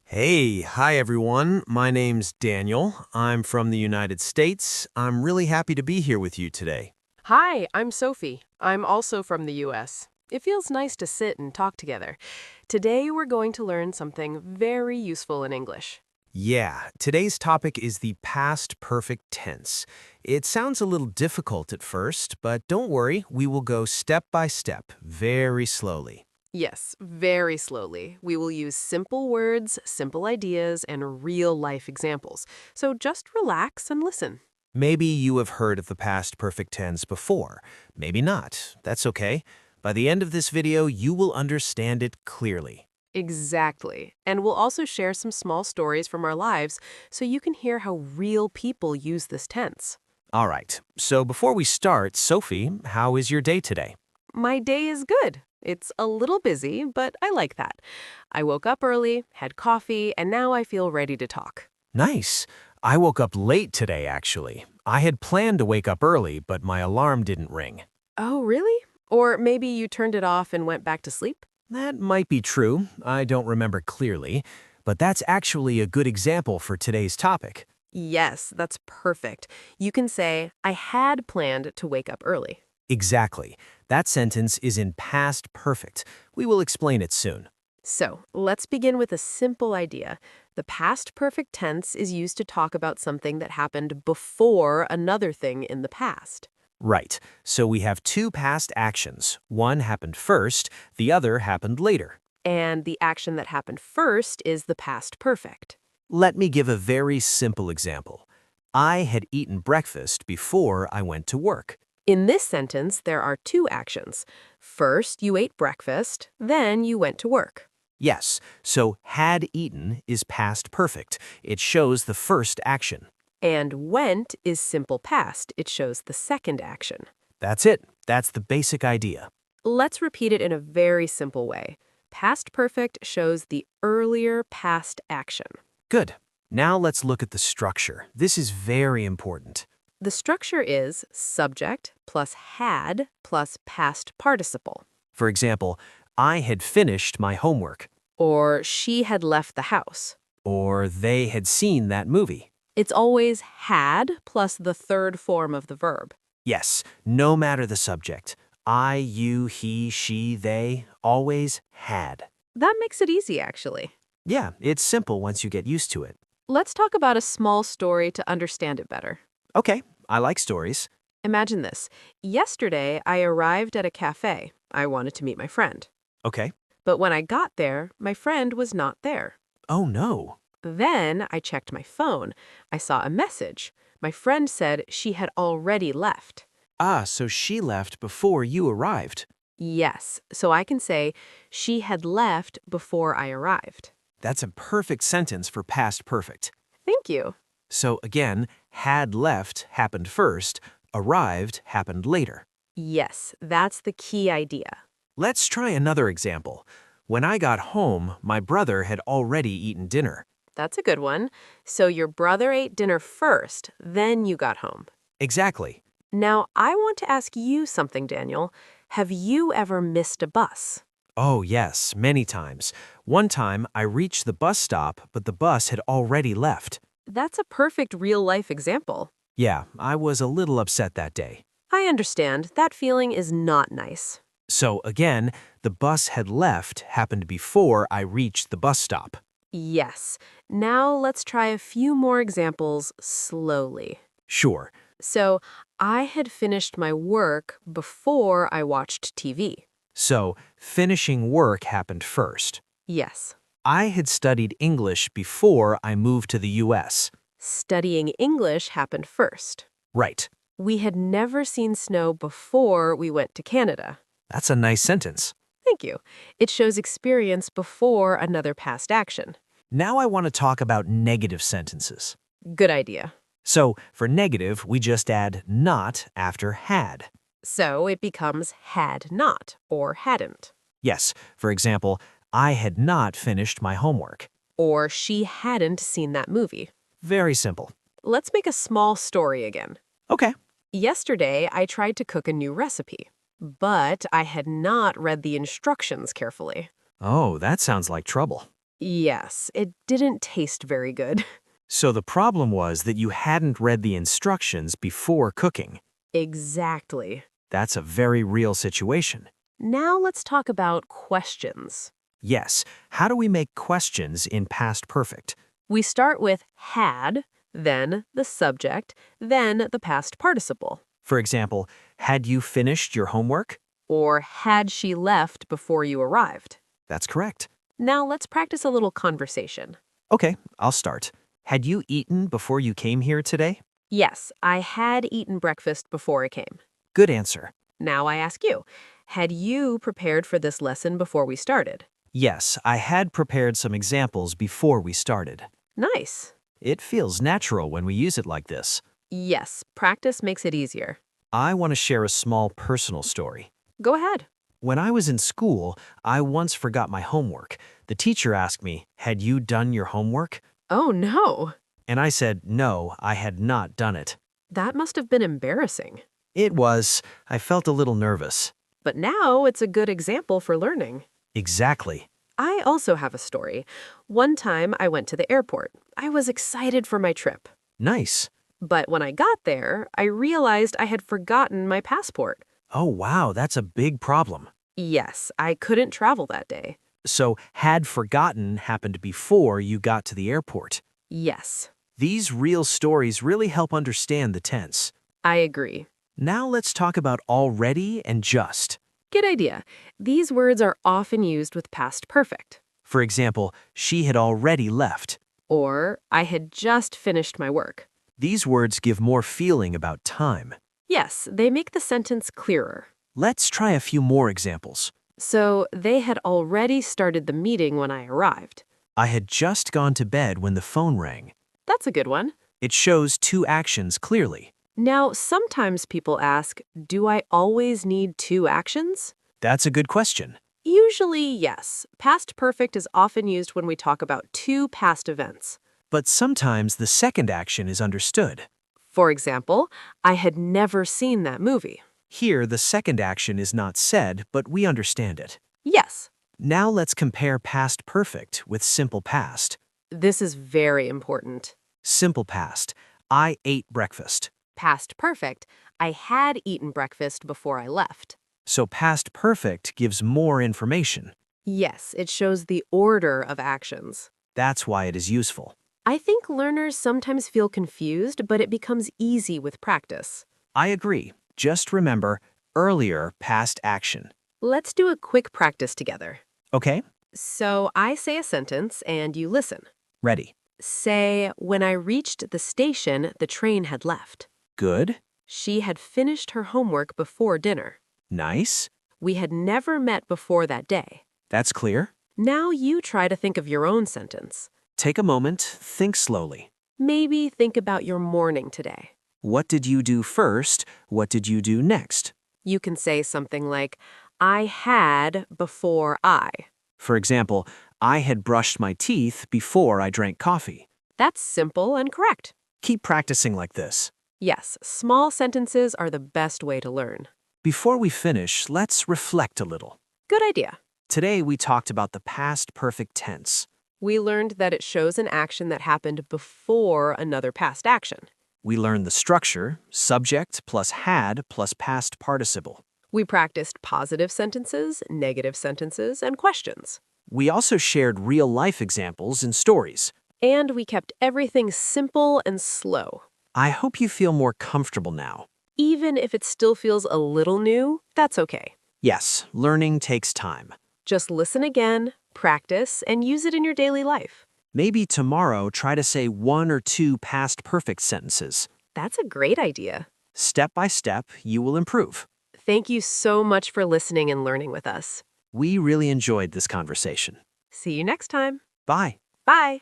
Hi everyone. My name's Daniel. I'm from the United States. I'm really happy to be here with you today. Hi, I'm Sophie. I'm also from the US. It feels nice to sit and talk together. Today we're going to learn something very useful in English. Yeah, today's topic is the past perfect tense. It sounds a little difficult at first, but don't worry, we will go step by step, very slowly. Yes, very slowly. We will use simple words, simple ideas, and real-life examples. So just relax and listen. Maybe you have heard of the past perfect tense before. Maybe not. That's okay. By the end of this video, you will understand it clearly. Exactly. And we'll also share some small stories from our lives so you can hear how real people use this tense. All right, so before we start, Sophie, how is your day today? My day is good. It's a little busy, but I like that. I woke up early, had coffee, and now I feel ready to talk. Nice. I woke up late today, actually. I had planned to wake up early, but my alarm didn't ring. Oh, really? Or maybe you turned it off and went back to sleep? That might be true. I don't remember clearly, but that's actually a good example for today's topic. Yes, that's perfect. You can say, I had planned to wake up early. Exactly. That sentence is in past perfect. We will explain it soon. So, let's begin with a simple idea. The past perfect tense is used to talk about something that happened before another thing in the past. Right. So we have two past actions. One happened first, the other happened later. And the action that happened first is the past perfect. Let me give a very simple example. I had eaten breakfast before I went to work. In this sentence, there are two actions. First, you ate breakfast, then you went to work. Yes, so had eaten is past perfect. It shows the first action. And went is simple past. It shows the second action. That's it. That's the basic idea. Let's repeat it in a very simple way. Past perfect shows the earlier past action. Good. Now let's look at the structure. This is very important. The structure is subject plus had plus past participle. For example, I had finished my homework, Or she had left the house. or they had seen that movie. It's always had plus the third form of the verb. Yes, no matter the subject. I, you, he, she, they, always had. That makes it easy, actually. Yeah, it's simple once you get used to it. Let's talk about a small story to understand it better. Okay, I like stories. Imagine this. Yesterday, I arrived at a cafe. I wanted to meet my friend. Okay. But when I got there, my friend was not there. Oh no. Then I checked my phone. I saw a message. My friend said she had already left. Ah, so she left before you arrived. Yes, so I can say she had left before I arrived. That's a perfect sentence for past perfect. Thank you. So again, had left happened first, arrived happened later. Yes, that's the key idea. Let's try another example. When I got home, my brother had already eaten dinner. That's a good one. So your brother ate dinner first, then you got home. Exactly. Now, I want to ask you something, Daniel. Have you ever missed a bus? Oh yes, many times. One time I reached the bus stop, but the bus had already left. That's a perfect real-life example. Yeah, I was a little upset that day. I understand. That feeling is not nice. So again, the bus had left happened before I reached the bus stop. Yes. Now let's try a few more examples slowly. Sure. So, I had finished my work before I watched TV. So finishing work happened first. Yes. I had studied English before I moved to the US. Studying English happened first. Right. We had never seen snow before we went to Canada. That's a nice sentence. Thank you. It shows experience before another past action. Now I want to talk about negative sentences. Good idea. So for negative, we just add not after had. So it becomes had not or hadn't. Yes, for example, I had not finished my homework. Or she hadn't seen that movie. Very simple. Let's make a small story again. Okay. Yesterday, I tried to cook a new recipe, but I had not read the instructions carefully. Oh, that sounds like trouble. Yes, it didn't taste very good. So the problem was that you hadn't read the instructions before cooking. Exactly. That's a very real situation. Now let's talk about questions. Yes, how do we make questions in past perfect? We start with had, then the subject, then the past participle. For example, had you finished your homework? Or had she left before you arrived? That's correct. Now let's practice a little conversation. Okay, I'll start. Had you eaten before you came here today? Yes, I had eaten breakfast before I came. Good answer. Now I ask you, had you prepared for this lesson before we started? Yes, I had prepared some examples before we started. Nice. It feels natural when we use it like this. Yes, practice makes it easier. I want to share a small personal story. Go ahead. When I was in school, I once forgot my homework. The teacher asked me, "Had you done your homework?" Oh no, And I said, "No, I had not done it." that must have been embarrassing. It was. I felt a little nervous. But now it's a good example for learning. Exactly. I also have a story. One time I went to the airport. I was excited for my trip. Nice. But when I got there, I realized I had forgotten my passport. Oh, wow, that's a big problem. Yes, I couldn't travel that day. So, had forgotten happened before you got to the airport. Yes, These real stories really help understand the tense. I agree. Now let's talk about already and just. Good idea. These words are often used with past perfect. For example, she had already left. Or, I had just finished my work. These words give more feeling about time. Yes, they make the sentence clearer. Let's try a few more examples. So, they had already started the meeting when I arrived. I had just gone to bed when the phone rang. That's a good one. It shows two actions clearly. Now, sometimes people ask, do I always need two actions? That's a good question. Usually, yes. Past perfect is often used when we talk about two past events. But sometimes the second action is understood. For example, I had never seen that movie. Here, the second action is not said, but we understand it. Yes, Now let's compare past perfect with simple past. this is very important. Simple past. I ate breakfast. Past perfect, I had eaten breakfast before I left. So past perfect gives more information. Yes, it shows the order of actions. That's why it is useful. I think learners sometimes feel confused, but it becomes easy with practice. I agree. Just remember, earlier past action. Let's do a quick practice together. Okay? So I say a sentence and you listen. Ready. Say, when I reached the station, the train had left. Good. She had finished her homework before dinner. Nice. We had never met before that day. That's clear. Now you try to think of your own sentence. Take a moment, think slowly. Maybe think about your morning today. What did you do first? What did you do next? You can say something like, I had before I. For example, I had brushed my teeth before I drank coffee. That's simple and correct. Keep practicing like this. Yes, small sentences are the best way to learn. Before we finish, let's reflect a little. Good idea. Today we talked about the past perfect tense. We learned that it shows an action that happened before another past action. We learned the structure, subject plus had plus past participle. We practiced positive sentences, negative sentences, and questions. We also shared real-life examples and stories. And we kept everything simple and slow. I hope you feel more comfortable now. Even if it still feels a little new, that's okay. Yes, learning takes time. Just listen again, practice, and use it in your daily life. Maybe tomorrow try to say 1 or 2 past perfect sentences. That's a great idea. Step by step, you will improve. Thank you so much for listening and learning with us. We really enjoyed this conversation. See you next time. Bye. Bye.